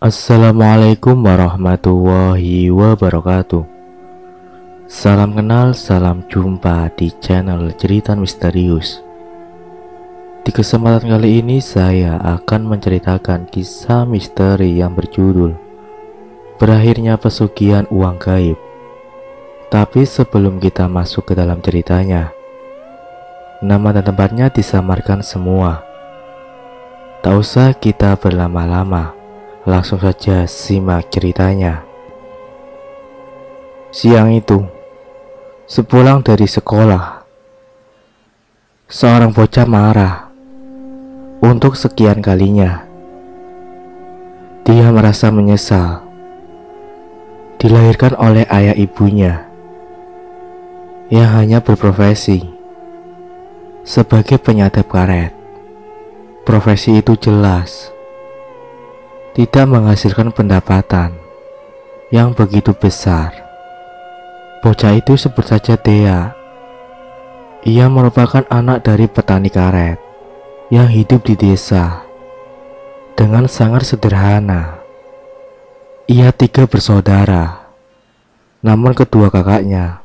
Assalamualaikum warahmatullahi wabarakatuh. Salam kenal, salam jumpa di channel Cerita Misterius. Di kesempatan kali ini saya akan menceritakan kisah misteri yang berjudul Berakhirnya Pesugihan Uang Gaib. Tapi sebelum kita masuk ke dalam ceritanya, nama dan tempatnya disamarkan semua. Tak usah kita berlama-lama, langsung saja simak ceritanya. Siang itu, sepulang dari sekolah, seorang bocah marah untuk sekian kalinya. Dia merasa menyesal dilahirkan oleh ayah ibunya yang hanya berprofesi sebagai penyadap karet. Profesi itu jelas tidak menghasilkan pendapatan yang begitu besar. Bocah itu sebut saja Dea. Ia merupakan anak dari petani karet yang hidup di desa dengan sangat sederhana. Ia 3 bersaudara, namun kedua kakaknya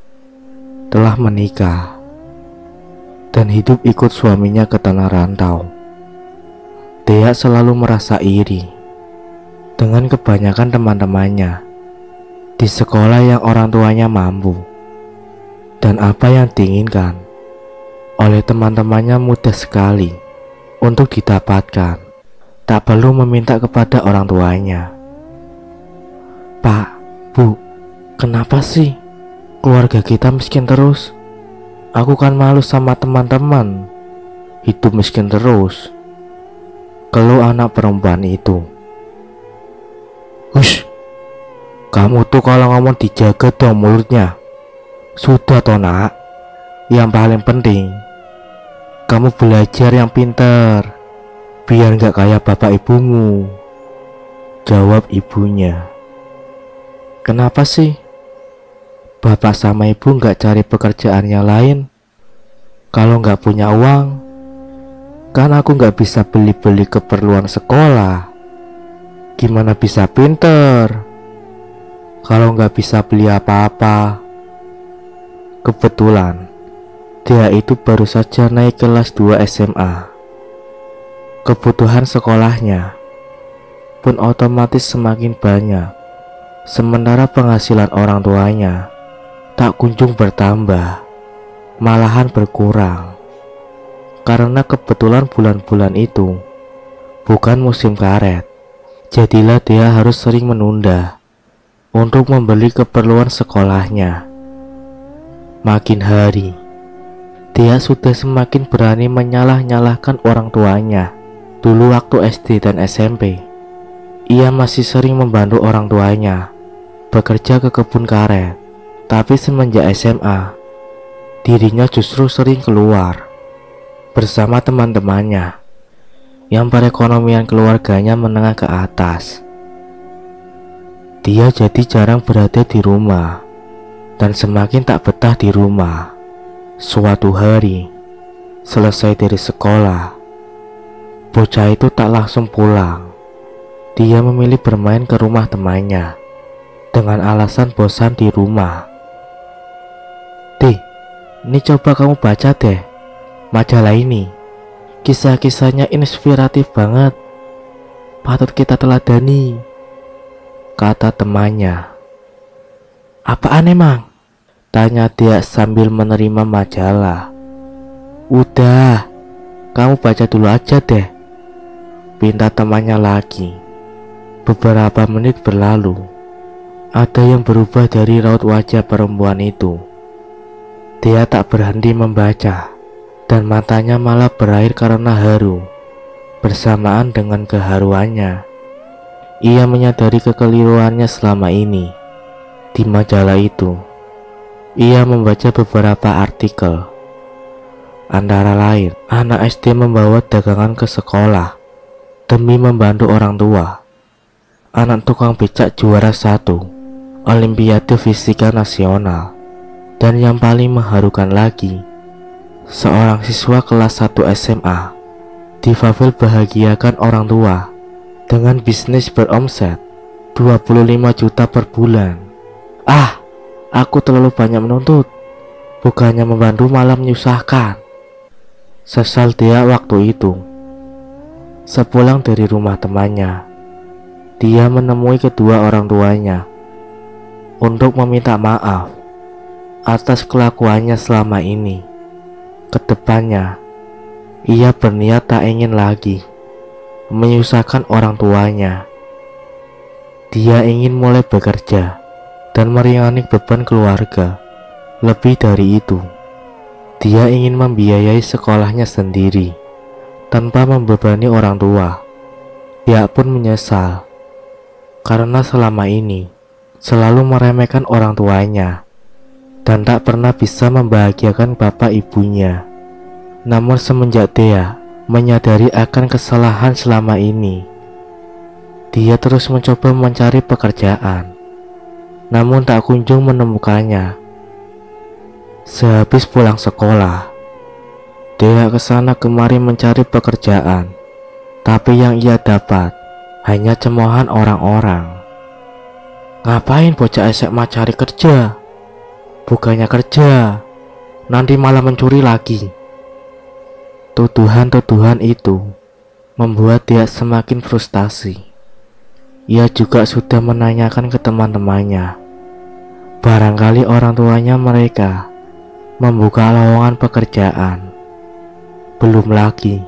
telah menikah dan hidup ikut suaminya ke tanah rantau. Dea selalu merasa iri dengan kebanyakan teman-temannya di sekolah yang orang tuanya mampu, dan apa yang diinginkan oleh teman-temannya mudah sekali untuk didapatkan. Tak perlu meminta kepada orang tuanya. Pak, Bu, kenapa sih keluarga kita miskin terus? Aku kan malu sama teman-teman, hidup miskin terus, keluh anak perempuan itu. Hush, kamu tuh kalau ngomong dijaga dong mulutnya. Sudah toh nak, yang paling penting kamu belajar yang pintar, biar gak kayak bapak ibumu, jawab ibunya. Kenapa sih bapak sama ibu gak cari pekerjaan yang lain? Kalau gak punya uang, kan aku gak bisa beli-beli keperluan sekolah. Gimana bisa pinter kalau nggak bisa beli apa-apa? Kebetulan dia itu baru saja naik kelas 2 SMA. Kebutuhan sekolahnya pun otomatis semakin banyak, sementara penghasilan orang tuanya tak kunjung bertambah, malahan berkurang. Karena kebetulan bulan-bulan itu bukan musim karet, jadilah dia harus sering menunda untuk membeli keperluan sekolahnya. Makin hari, dia sudah semakin berani menyalah-nyalahkan orang tuanya. Dulu waktu SD dan SMP, ia masih sering membantu orang tuanya bekerja ke kebun karet. Tapi semenjak SMA, dirinya justru sering keluar bersama teman-temannya yang perekonomian keluarganya menengah ke atas. Dia jadi jarang berada di rumah dan semakin tak betah di rumah. Suatu hari, selesai dari sekolah, bocah itu tak langsung pulang. Dia memilih bermain ke rumah temannya dengan alasan bosan di rumah. Ini coba kamu baca deh majalah ini. Kisah-kisahnya inspiratif banget, patut kita teladani, kata temannya. Apaan emang? Tanya dia sambil menerima majalah. Udah, kamu baca dulu aja deh, pinta temannya lagi. Beberapa menit berlalu, ada yang berubah dari raut wajah perempuan itu. Dia tak berhenti membaca, dan matanya malah berair karena haru. Bersamaan dengan keharuannya, ia menyadari kekeliruannya selama ini. Di majalah itu, ia membaca beberapa artikel, antara lain anak SD membawa dagangan ke sekolah demi membantu orang tua, anak tukang becak juara 1 Olimpiade Fisika Nasional, dan yang paling mengharukan lagi, seorang siswa kelas 1 SMA difabel bahagiakan orang tua dengan bisnis beromset 25 juta per bulan. Ah, aku terlalu banyak menuntut. Bukannya membantu malah menyusahkan. Sesal dia waktu itu. Sepulang dari rumah temannya, dia menemui kedua orang tuanya untuk meminta maaf atas kelakuannya selama ini. Kedepannya, ia berniat tak ingin lagi menyusahkan orang tuanya. Dia ingin mulai bekerja dan meringankan beban keluarga. Lebih dari itu, dia ingin membiayai sekolahnya sendiri tanpa membebani orang tua. Dia pun menyesal karena selama ini selalu meremehkan orang tuanya dan tak pernah bisa membahagiakan bapak ibunya. Namun semenjak dia menyadari akan kesalahan selama ini, dia terus mencoba mencari pekerjaan, namun tak kunjung menemukannya. Sehabis pulang sekolah, dia kesana kemari mencari pekerjaan, tapi yang ia dapat hanya cemoohan orang-orang. Ngapain bocah SMA cari kerja? Bukannya kerja, nanti malah mencuri lagi. Tuduhan-tuduhan itu membuat dia semakin frustasi. Ia juga sudah menanyakan ke teman-temannya. Barangkali orang tuanya mereka membuka lowongan pekerjaan. Belum lagi,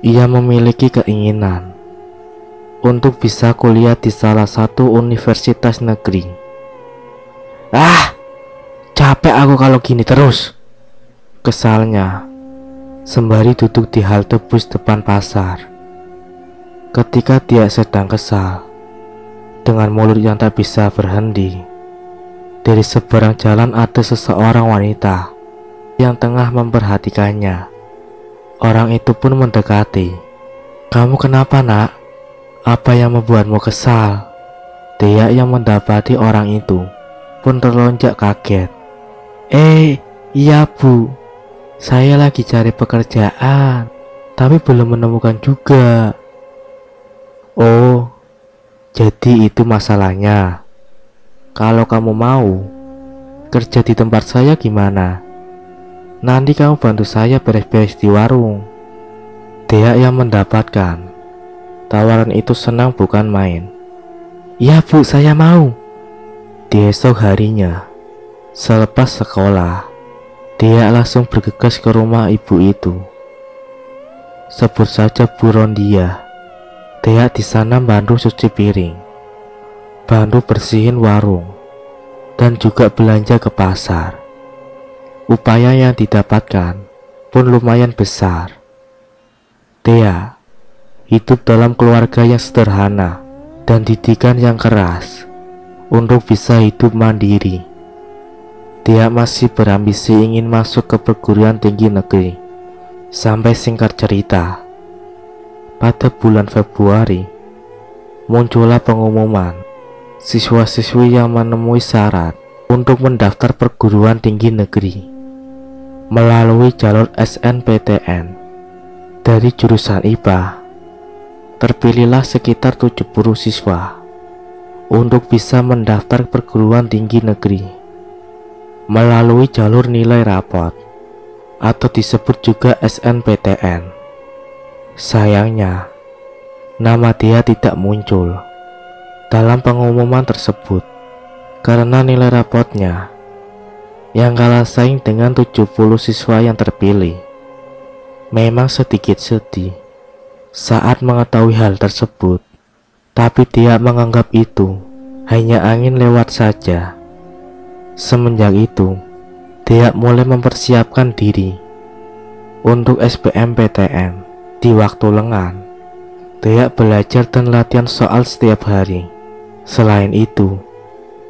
ia memiliki keinginan untuk bisa kuliah di salah satu universitas negeri. Ah, capek aku kalau gini terus, kesalnya sembari duduk di halte bus depan pasar. Ketika dia sedang kesal, dengan mulut yang tak bisa berhenti, dari seberang jalan ada seseorang wanita yang tengah memperhatikannya. Orang itu pun mendekati. Kamu kenapa, nak? Apa yang membuatmu kesal? Dia yang mendapati orang itu pun terlonjak kaget. Iya bu, saya lagi cari pekerjaan, tapi belum menemukan juga. Oh, jadi itu masalahnya. Kalau kamu mau kerja di tempat saya gimana? Nanti kamu bantu saya beres-beres di warung. Dia yang mendapatkan tawaran itu senang bukan main. Ya bu, saya mau. Di esok harinya, selepas sekolah, dia langsung bergegas ke rumah ibu itu. Sebut saja Bu Rondia. Dia di sana bantu cuci piring, bantu bersihin warung, dan juga belanja ke pasar. Upaya yang didapatkan pun lumayan besar. Dia hidup dalam keluarga yang sederhana dan didikan yang keras untuk bisa hidup mandiri. Dia masih berambisi ingin masuk ke perguruan tinggi negeri. Sampai singkat cerita, pada bulan Februari muncullah pengumuman siswa-siswi yang memenuhi syarat untuk mendaftar perguruan tinggi negeri melalui jalur SNPTN. Dari jurusan IPA, terpilihlah sekitar 70 siswa untuk bisa mendaftar perguruan tinggi negeri melalui jalur nilai rapot atau disebut juga SNPTN. Sayangnya, nama dia tidak muncul dalam pengumuman tersebut karena nilai rapotnya yang kalah saing dengan 70 siswa yang terpilih. Memang sedikit sedih saat mengetahui hal tersebut, tapi dia menganggap itu hanya angin lewat saja. Semenjak itu, dia mulai mempersiapkan diri untuk SBMPTN. Di waktu lengan, dia belajar dan latihan soal setiap hari. Selain itu,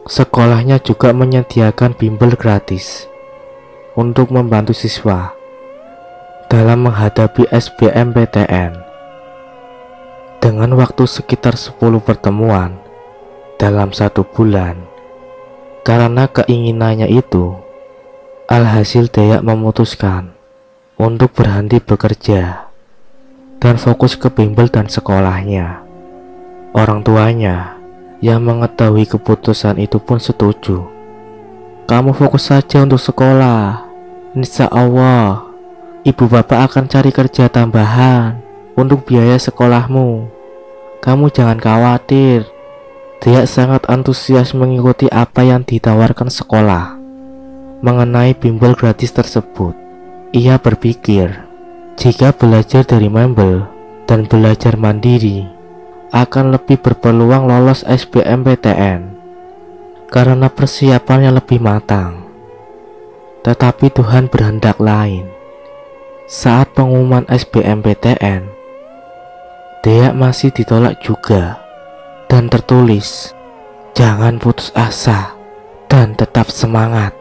sekolahnya juga menyediakan bimbel gratis untuk membantu siswa dalam menghadapi SBMPTN. Dengan waktu sekitar 10 pertemuan dalam 1 bulan, karena keinginannya itu, alhasil dia memutuskan untuk berhenti bekerja dan fokus ke bimbel dan sekolahnya. Orang tuanya Yang mengetahui keputusan itu pun setuju. Kamu fokus saja untuk sekolah. Insya Allah, ibu bapak akan cari kerja tambahan untuk biaya sekolahmu. Kamu jangan khawatir. Dia sangat antusias mengikuti apa yang ditawarkan sekolah. Mengenai bimbel gratis tersebut, ia berpikir, jika belajar dari bimbel dan belajar mandiri, akan lebih berpeluang lolos SBMPTN karena persiapannya lebih matang. Tetapi Tuhan berkehendak lain. Saat pengumuman SBMPTN, Dea masih ditolak juga, dan tertulis, jangan putus asa dan tetap semangat.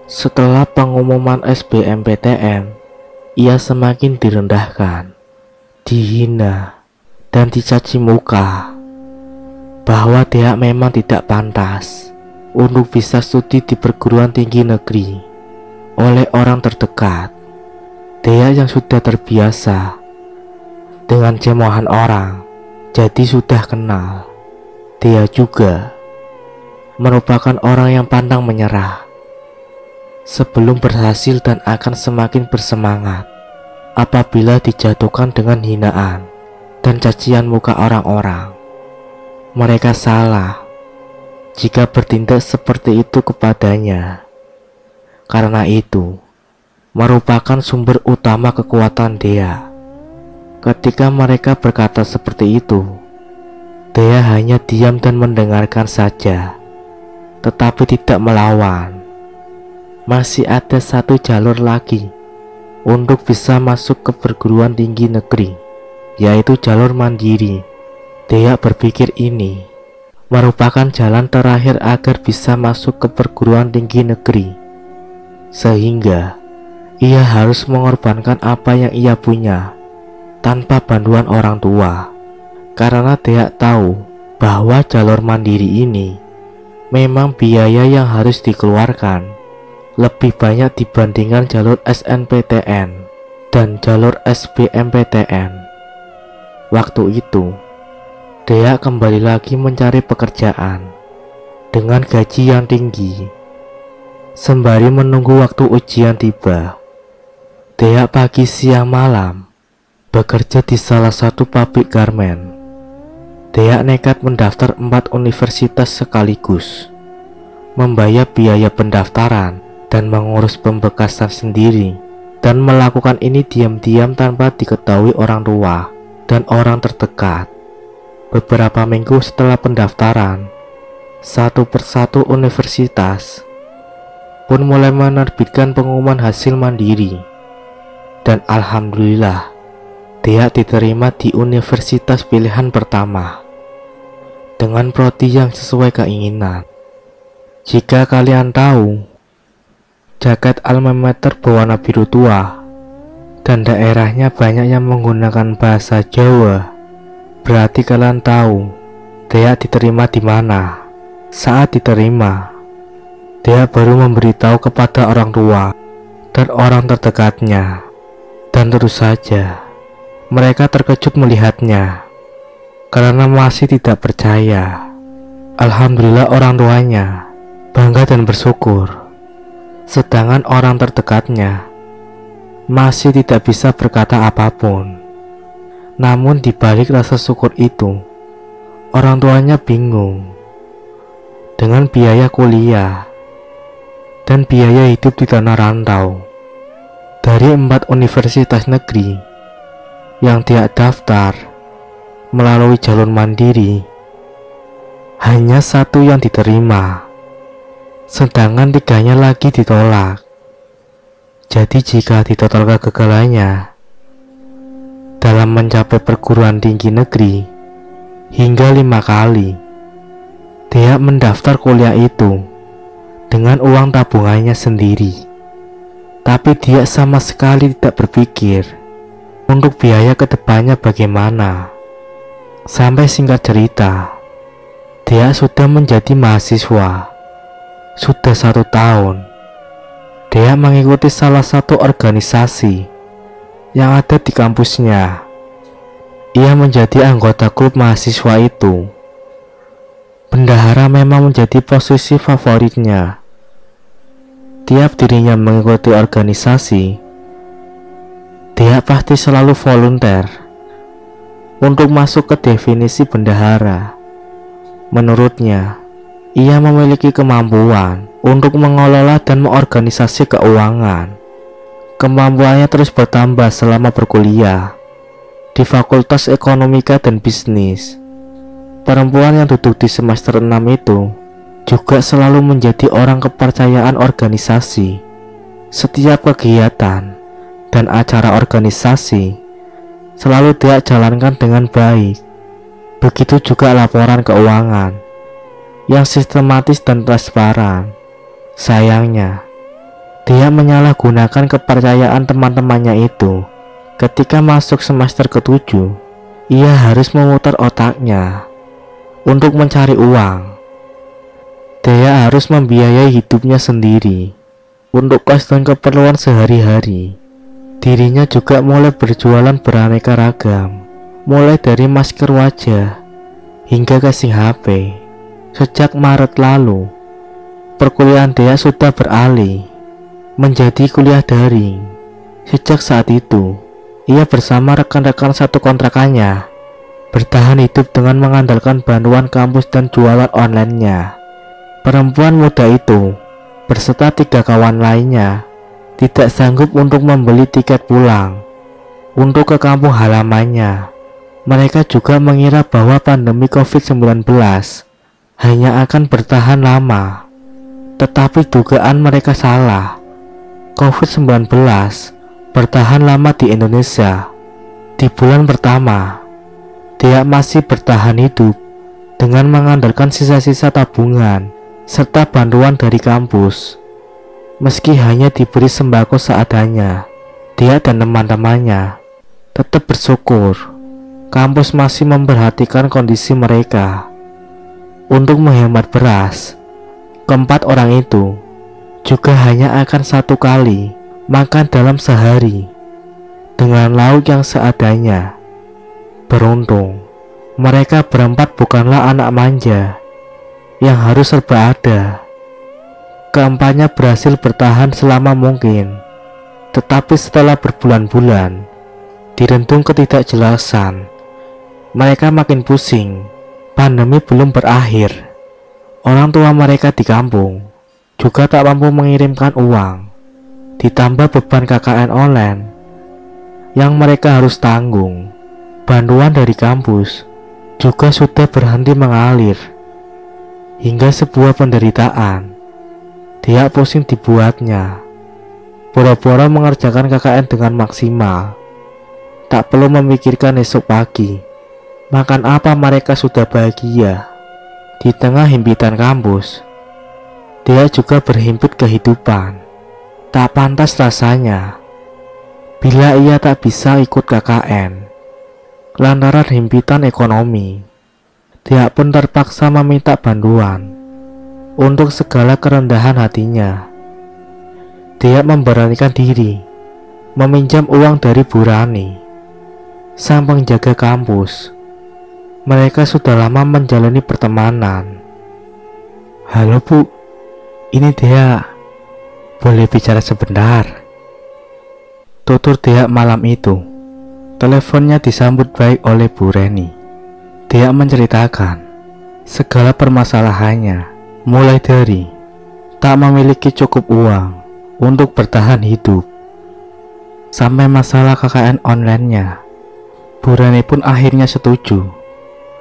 Setelah pengumuman SBMPTN, ia semakin direndahkan, dihina, dan dicaci muka bahwa Dea memang tidak pantas untuk bisa studi di perguruan tinggi negeri oleh orang terdekat. Dea yang sudah terbiasa dengan cemoohan orang, jadi sudah kenal. Dea juga merupakan orang yang pantang menyerah sebelum berhasil dan akan semakin bersemangat apabila dijatuhkan dengan hinaan dan cacian muka orang-orang. Mereka salah jika bertindak seperti itu kepadanya. Karena itu merupakan sumber utama kekuatan Dea. Ketika mereka berkata seperti itu, Dea hanya diam dan mendengarkan saja, tetapi tidak melawan. Masih ada satu jalur lagi untuk bisa masuk ke perguruan tinggi negeri, yaitu jalur mandiri. Dea berpikir ini merupakan jalan terakhir agar bisa masuk ke perguruan tinggi negeri, sehingga ia harus mengorbankan apa yang ia punya tanpa bantuan orang tua. Karena Dea tahu bahwa jalur mandiri ini memang biaya yang harus dikeluarkan lebih banyak dibandingkan jalur SNPTN dan jalur SBMPTN. Waktu itu Dea kembali lagi mencari pekerjaan dengan gaji yang tinggi. Sembari menunggu waktu ujian tiba, Dea pagi siang malam bekerja di salah satu pabrik garmen. Dea nekat mendaftar 4 universitas sekaligus, membayar biaya pendaftaran dan mengurus pembekasan sendiri, dan melakukan ini diam-diam tanpa diketahui orang tua dan orang terdekat. Beberapa minggu setelah pendaftaran, satu persatu universitas pun mulai menerbitkan pengumuman hasil mandiri, dan alhamdulillah Dea diterima di universitas pilihan pertama dengan prodi yang sesuai keinginan. Jika kalian tahu, jaket alma mater berwarna biru tua dan daerahnya banyak yang menggunakan bahasa Jawa, berarti kalian tahu Dea diterima di mana. Saat diterima, Dea baru memberitahu kepada orang tua dan orang terdekatnya, dan terus saja mereka terkejut melihatnya karena masih tidak percaya. Alhamdulillah orang tuanya bangga dan bersyukur, sedangkan orang terdekatnya masih tidak bisa berkata apapun. Namun di balik rasa syukur itu, orang tuanya bingung dengan biaya kuliah dan biaya hidup di tanah rantau. Dari 4 universitas negeri yang dia daftar melalui jalur mandiri, hanya 1 yang diterima, sedangkan 3-nya lagi ditolak. Jadi jika ditotal kegagalannya dalam mencapai perguruan tinggi negeri hingga 5 kali, Dea mendaftar kuliah itu dengan uang tabungannya sendiri. Tapi dia sama sekali tidak berpikir untuk biaya kedepannya bagaimana. Sampai singkat cerita, Dea sudah menjadi mahasiswa. Sudah 1 tahun Dea mengikuti salah satu organisasi yang ada di kampusnya. Ia menjadi anggota klub mahasiswa itu. Bendahara memang menjadi posisi favoritnya. Tiap dirinya mengikuti organisasi, dia pasti selalu volunteer untuk masuk ke definisi bendahara. Menurutnya, ia memiliki kemampuan untuk mengelola dan mengorganisasi keuangan. Kemampuannya terus bertambah selama berkuliah di Fakultas Ekonomika dan Bisnis. Perempuan yang duduk di semester 6 itu juga selalu menjadi orang kepercayaan organisasi. Setiap kegiatan dan acara organisasi selalu dia jalankan dengan baik. Begitu juga laporan keuangan yang sistematis dan transparan. Sayangnya, dia menyalahgunakan kepercayaan teman-temannya itu. Ketika masuk semester ke-7, ia harus memutar otaknya untuk mencari uang. Dia harus membiayai hidupnya sendiri untuk kos dan keperluan sehari-hari. Dirinya juga mulai berjualan beraneka ragam, mulai dari masker wajah hingga casing HP. Sejak Maret lalu, perkuliahan dia sudah beralih menjadi kuliah daring. Sejak saat itu, ia bersama rekan-rekan satu kontrakannya bertahan hidup dengan mengandalkan bantuan kampus dan jualan online-nya. Perempuan muda itu berserta 3 kawan lainnya tidak sanggup untuk membeli tiket pulang untuk ke kampung halamannya. Mereka juga mengira bahwa pandemi COVID-19 hanya akan bertahan lama. Tetapi dugaan mereka salah. COVID-19 bertahan lama di Indonesia. Di bulan pertama, dia masih bertahan hidup dengan mengandalkan sisa-sisa tabungan serta bantuan dari kampus. Meski hanya diberi sembako seadanya, dia dan teman-temannya tetap bersyukur kampus masih memperhatikan kondisi mereka. Untuk menghemat beras, keempat orang itu juga hanya akan 1 kali makan dalam sehari dengan lauk yang seadanya. Beruntung, mereka berempat bukanlah anak manja yang harus serba ada. Keempatnya berhasil bertahan selama mungkin. Tetapi setelah berbulan-bulan direndung ketidakjelasan, mereka makin pusing. Pandemi belum berakhir. Orang tua mereka di kampung juga tak mampu mengirimkan uang. Ditambah beban KKN online yang mereka harus tanggung. Bantuan dari kampus juga sudah berhenti mengalir. Hingga sebuah penderitaan dia pusing dibuatnya. Boro-boro mengerjakan KKN dengan maksimal, tak perlu memikirkan esok pagi makan apa, mereka sudah bahagia. Di tengah himpitan kampus, dia juga berhimpit kehidupan. Tak pantas rasanya bila ia tak bisa ikut KKN lantaran himpitan ekonomi. Dia pun terpaksa meminta bantuan untuk segala kerendahan hatinya. Dia memberanikan diri meminjam uang dari Bu Rani, sang penjaga kampus. Mereka sudah lama menjalani pertemanan. "Halo Bu, ini Dea. Boleh bicara sebentar?" Tutur Dea malam itu. Teleponnya disambut baik oleh Bu Reni. Dea menceritakan segala permasalahannya, mulai dari tak memiliki cukup uang untuk bertahan hidup, sampai masalah KKN online-nya. Bu Reni pun akhirnya setuju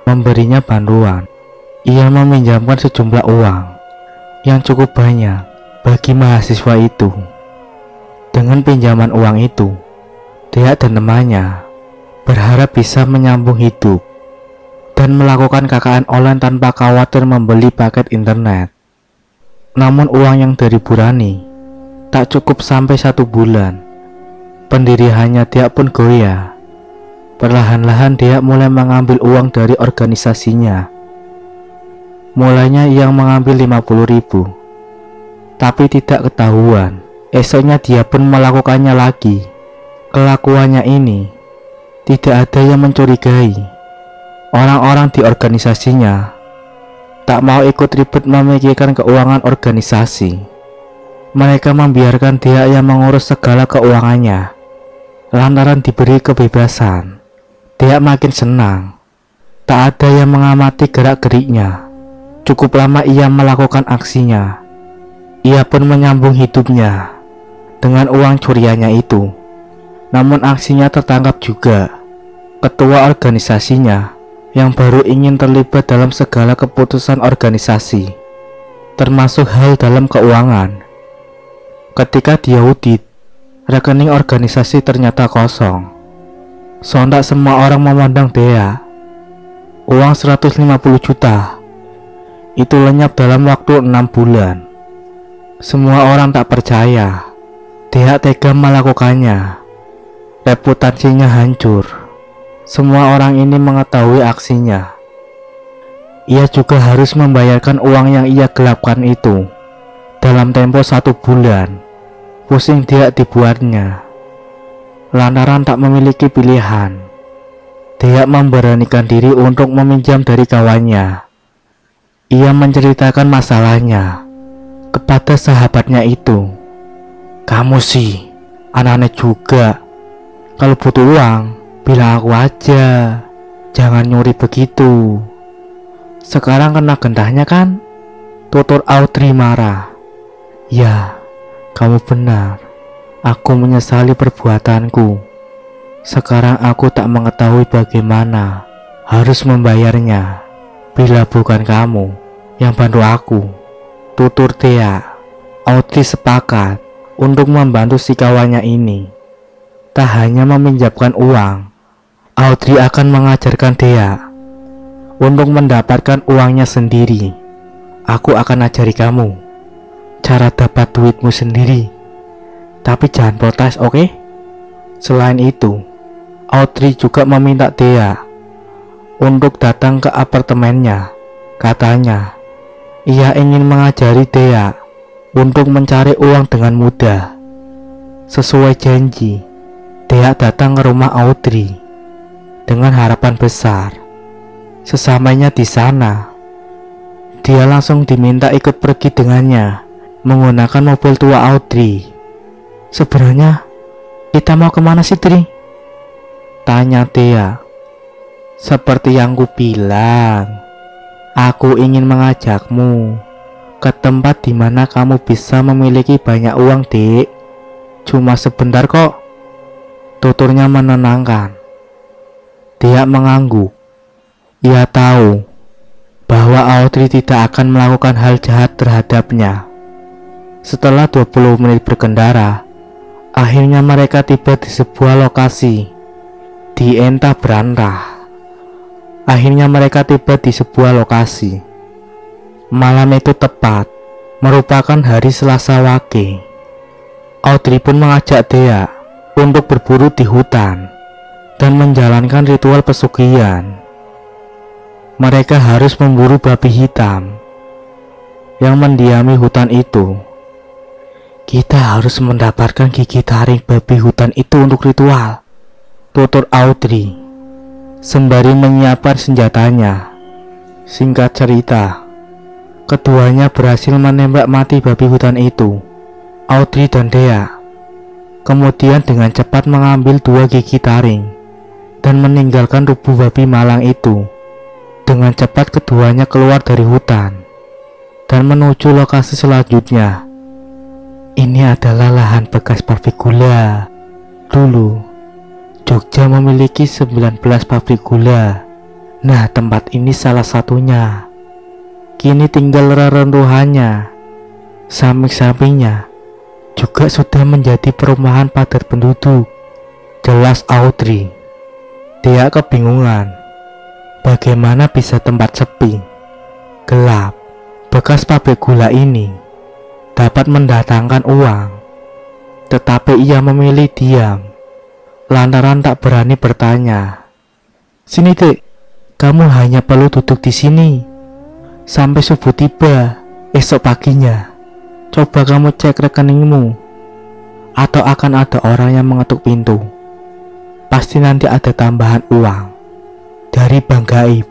memberinya bantuan. Ia meminjamkan sejumlah uang yang cukup banyak bagi mahasiswa itu. Dengan pinjaman uang itu, dia dan temannya berharap bisa menyambung hidup dan melakukan KKN online tanpa khawatir membeli paket internet. Namun uang yang dari Bu Rani tak cukup sampai 1 bulan. Pendiriannya dia pun goyah. Perlahan-lahan dia mulai mengambil uang dari organisasinya. Mulanya ia mengambil 50.000, tapi tidak ketahuan. Esoknya dia pun melakukannya lagi. Kelakuannya ini tidak ada yang mencurigai. Orang-orang di organisasinya tak mau ikut ribet memikirkan keuangan organisasi. Mereka membiarkan dia yang mengurus segala keuangannya. Lantaran diberi kebebasan, dia makin senang. Tak ada yang mengamati gerak-geriknya. Cukup lama ia melakukan aksinya. Ia pun menyambung hidupnya dengan uang curiannya itu. Namun aksinya tertangkap juga. Ketua organisasinya yang baru ingin terlibat dalam segala keputusan organisasi, termasuk hal dalam keuangan. Ketika diaudit, rekening organisasi ternyata kosong. Sontak semua orang memandang dia. Uang 150 juta itu lenyap dalam waktu 6 bulan. Semua orang tak percaya dia tega melakukannya. Reputasinya hancur. Semua orang ini mengetahui aksinya. Ia juga harus membayarkan uang yang ia gelapkan itu dalam tempo 1 bulan. Pusing dia dibuatnya. Lantaran tak memiliki pilihan, dia memberanikan diri untuk meminjam dari kawannya. Ia menceritakan masalahnya kepada sahabatnya itu. Kamu sih aneh-aneh juga. Kalau butuh uang, bilang aku aja. Jangan nyuri begitu. Sekarang kena gendahnya kan? Tutur Audrey marah. Ya, kamu benar. Aku menyesali perbuatanku. Sekarang aku tak mengetahui bagaimana harus membayarnya bila bukan kamu yang bantu aku. Tutur Thea. Audrey sepakat untuk membantu si kawannya ini. Tak hanya meminjamkan uang, Audrey akan mengajarkan Thea untuk mendapatkan uangnya sendiri. Aku akan ajari kamu cara dapat duitmu sendiri. Tapi jangan protes, oke? Selain itu, Audrey juga meminta Thea untuk datang ke apartemennya. Katanya, ia ingin mengajari Thea untuk mencari uang dengan mudah. Sesuai janji, Thea datang ke rumah Audrey dengan harapan besar. Sesamanya di sana, dia langsung diminta ikut pergi dengannya menggunakan mobil tua Audrey. Sebenarnya kita mau kemana sih, Tri? Tanya Thea. Seperti yang ku bilang, aku ingin mengajakmu ke tempat di mana kamu bisa memiliki banyak uang, Dik. Cuma sebentar kok. Tuturnya menenangkan. Dia mengangguk. Ia tahu bahwa Audrey tidak akan melakukan hal jahat terhadapnya. Setelah 20 menit berkendara, akhirnya mereka tiba di sebuah lokasi di entah berantah. Akhirnya mereka tiba di sebuah lokasi. Malam itu tepat merupakan hari Selasa Wage. Audrey pun mengajak Thea untuk berburu di hutan dan menjalankan ritual pesugihan. Mereka harus memburu babi hitam yang mendiami hutan itu. Kita harus mendapatkan gigi taring babi hutan itu untuk ritual, tutur Audrey sembari menyiapkan senjatanya. Singkat cerita, keduanya berhasil menembak mati babi hutan itu, Audrey dan Thea. Kemudian dengan cepat mengambil 2 gigi taring dan meninggalkan tubuh babi malang itu. Dengan cepat keduanya keluar dari hutan dan menuju lokasi selanjutnya. Ini adalah lahan bekas pabrik gula. Dulu Jogja memiliki 19 pabrik gula. Nah, tempat ini salah satunya. Kini tinggal reruntuhannya. Samping-sampingnya juga sudah menjadi perumahan padat penduduk, jelas Audrey. Dia kebingungan. Bagaimana bisa tempat sepi, gelap, bekas pabrik gula ini dapat mendatangkan uang? Tetapi ia memilih diam, lantaran tak berani bertanya. Sini, Dek, kamu hanya perlu duduk di sini sampai subuh tiba esok paginya. Coba kamu cek rekeningmu, atau akan ada orang yang mengetuk pintu. Pasti nanti ada tambahan uang dari bank gaib.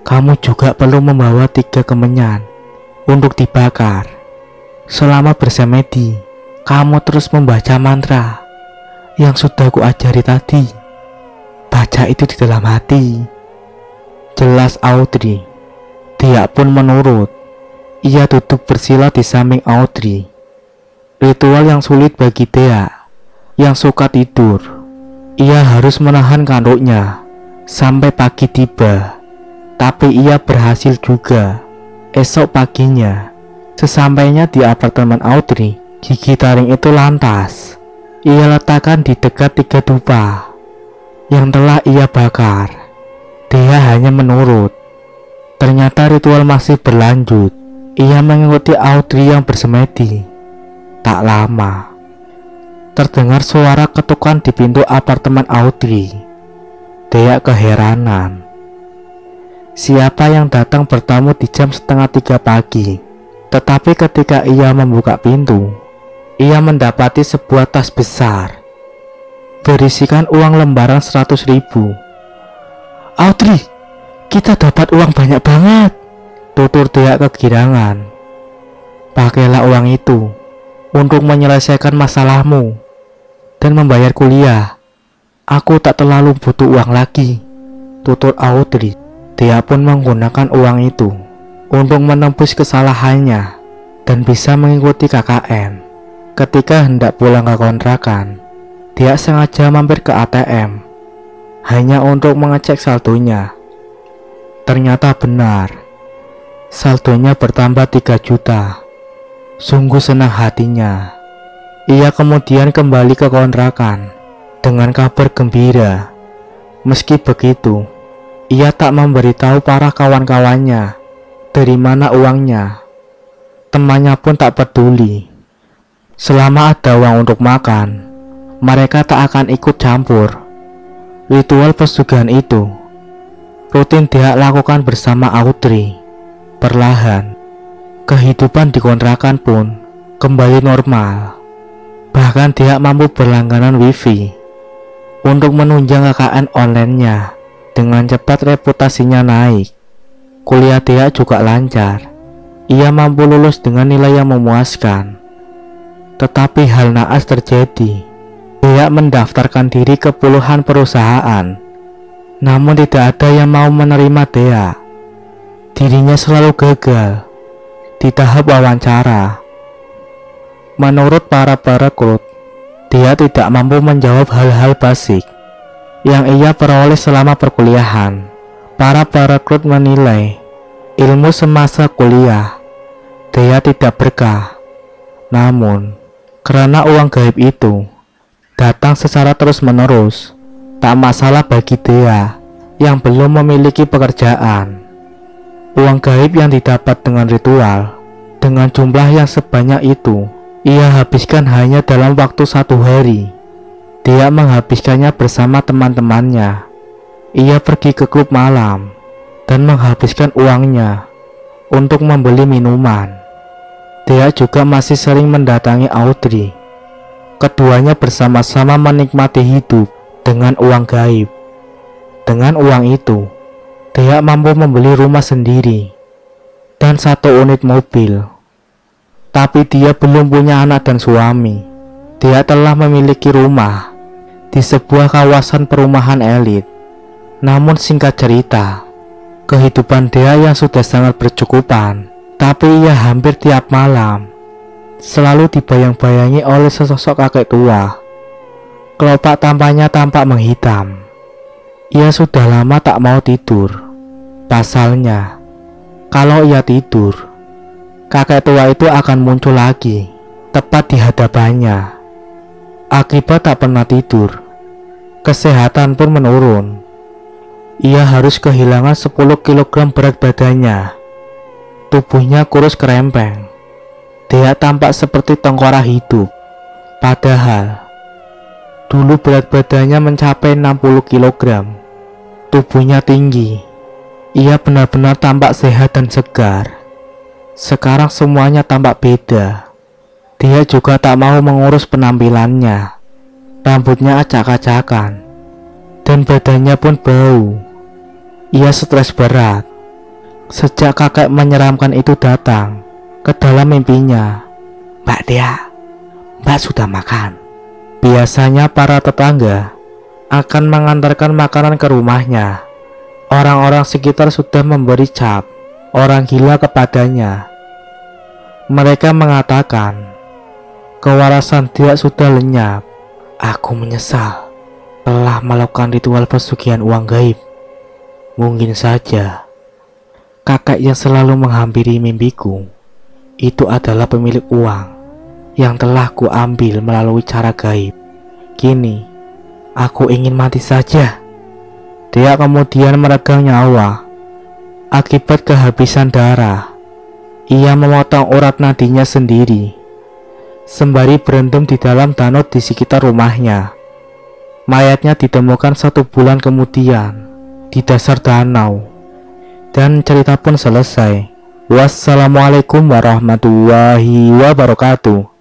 Kamu juga perlu membawa 3 kemenyan untuk dibakar. Selama bersemedi, kamu terus membaca mantra yang sudah kuajari tadi. Baca itu di dalam hati. Jelas Audrey. Dia pun menurut. Ia duduk bersila di samping Audrey. Ritual yang sulit bagi Dea yang suka tidur. Ia harus menahan kantuknya sampai pagi tiba. Tapi ia berhasil juga. Esok paginya, sesampainya di apartemen Audrey, gigi taring itu lantas ia letakkan di dekat 3 dupa yang telah ia bakar. Dia hanya menurut. Ternyata ritual masih berlanjut. Ia mengikuti Audrey yang bersemedi. Tak lama, terdengar suara ketukan di pintu apartemen Audrey. Dia keheranan. Siapa yang datang bertamu di jam 2:30 pagi? Tetapi ketika ia membuka pintu, ia mendapati sebuah tas besar berisikan uang lembaran 100.000. Audrey, kita dapat uang banyak banget, tutur dia kegirangan. Pakailah uang itu untuk menyelesaikan masalahmu dan membayar kuliah. Aku tak terlalu butuh uang lagi, tutur Audrey. Dia pun menggunakan uang itu untuk menembus kesalahannya dan bisa mengikuti KKN. Ketika hendak pulang ke kontrakan, dia sengaja mampir ke ATM hanya untuk mengecek saldonya. Ternyata benar, saldonya bertambah 3 juta. Sungguh senang hatinya. Ia kemudian kembali ke kontrakan dengan kabar gembira. Meski begitu, ia tak memberitahu para kawan-kawannya dari mana uangnya. Temannya pun tak peduli. Selama ada uang untuk makan, mereka tak akan ikut campur. Ritual pesugihan itu rutin dia lakukan bersama Audrey. Perlahan, kehidupan di kontrakan pun kembali normal. Bahkan dia mampu berlangganan wifi untuk menunjang KKN online-nya. Dengan cepat reputasinya naik. Kuliah dia juga lancar. Ia mampu lulus dengan nilai yang memuaskan. Tetapi hal naas terjadi. Dia mendaftarkan diri ke puluhan perusahaan, namun tidak ada yang mau menerima dia. Dirinya selalu gagal di tahap wawancara. Menurut para perekrut, dia tidak mampu menjawab hal-hal basic yang ia peroleh selama perkuliahan. Para perekrut menilai ilmu semasa kuliah dia tidak berkah. Namun, karena uang gaib itu datang secara terus-menerus, tak masalah bagi dia yang belum memiliki pekerjaan. Uang gaib yang didapat dengan ritual, dengan jumlah yang sebanyak itu, ia habiskan hanya dalam waktu 1 hari. Dia menghabiskannya bersama teman-temannya. Ia pergi ke klub malam dan menghabiskan uangnya untuk membeli minuman. Dia juga masih sering mendatangi Audrey. Keduanya bersama-sama menikmati hidup dengan uang gaib. Dengan uang itu, dia mampu membeli rumah sendiri dan 1 unit mobil. Tapi dia belum punya anak dan suami. Dia telah memiliki rumah di sebuah kawasan perumahan elit. Namun singkat cerita, kehidupan dia yang sudah sangat bercukupan, tapi ia hampir tiap malam selalu dibayang-bayangi oleh sesosok kakek tua. Kelopak tampaknya tampak menghitam. Ia sudah lama tak mau tidur. Pasalnya, kalau ia tidur, kakek tua itu akan muncul lagi, tepat di hadapannya. Akibat tak pernah tidur, kesehatan pun menurun. Ia harus kehilangan 10 kg berat badannya. Tubuhnya kurus kerempeng. Dia tampak seperti tengkorak hidup. Padahal dulu berat badannya mencapai 60 kg. Tubuhnya tinggi. Ia benar-benar tampak sehat dan segar. Sekarang semuanya tampak beda. Dia juga tak mau mengurus penampilannya. Rambutnya acak-acakan dan badannya pun bau. Ia stres berat. Sejak kakek menyeramkan itu datang ke dalam mimpinya. "Mbak Dea, Mbak sudah makan." Biasanya para tetangga akan mengantarkan makanan ke rumahnya. Orang-orang sekitar sudah memberi cap orang gila kepadanya. Mereka mengatakan kewarasan dia sudah lenyap. Aku menyesal telah melakukan ritual pesugihan uang gaib. Mungkin saja kakek yang selalu menghampiri mimpiku itu adalah pemilik uang yang telah kuambil melalui cara gaib. Kini aku ingin mati saja. Dia kemudian meregang nyawa akibat kehabisan darah. Ia memotong urat nadinya sendiri sembari berendam di dalam danau di sekitar rumahnya. Mayatnya ditemukan 1 bulan kemudian di dasar danau. Dan cerita pun selesai. Wassalamualaikum warahmatullahi wabarakatuh.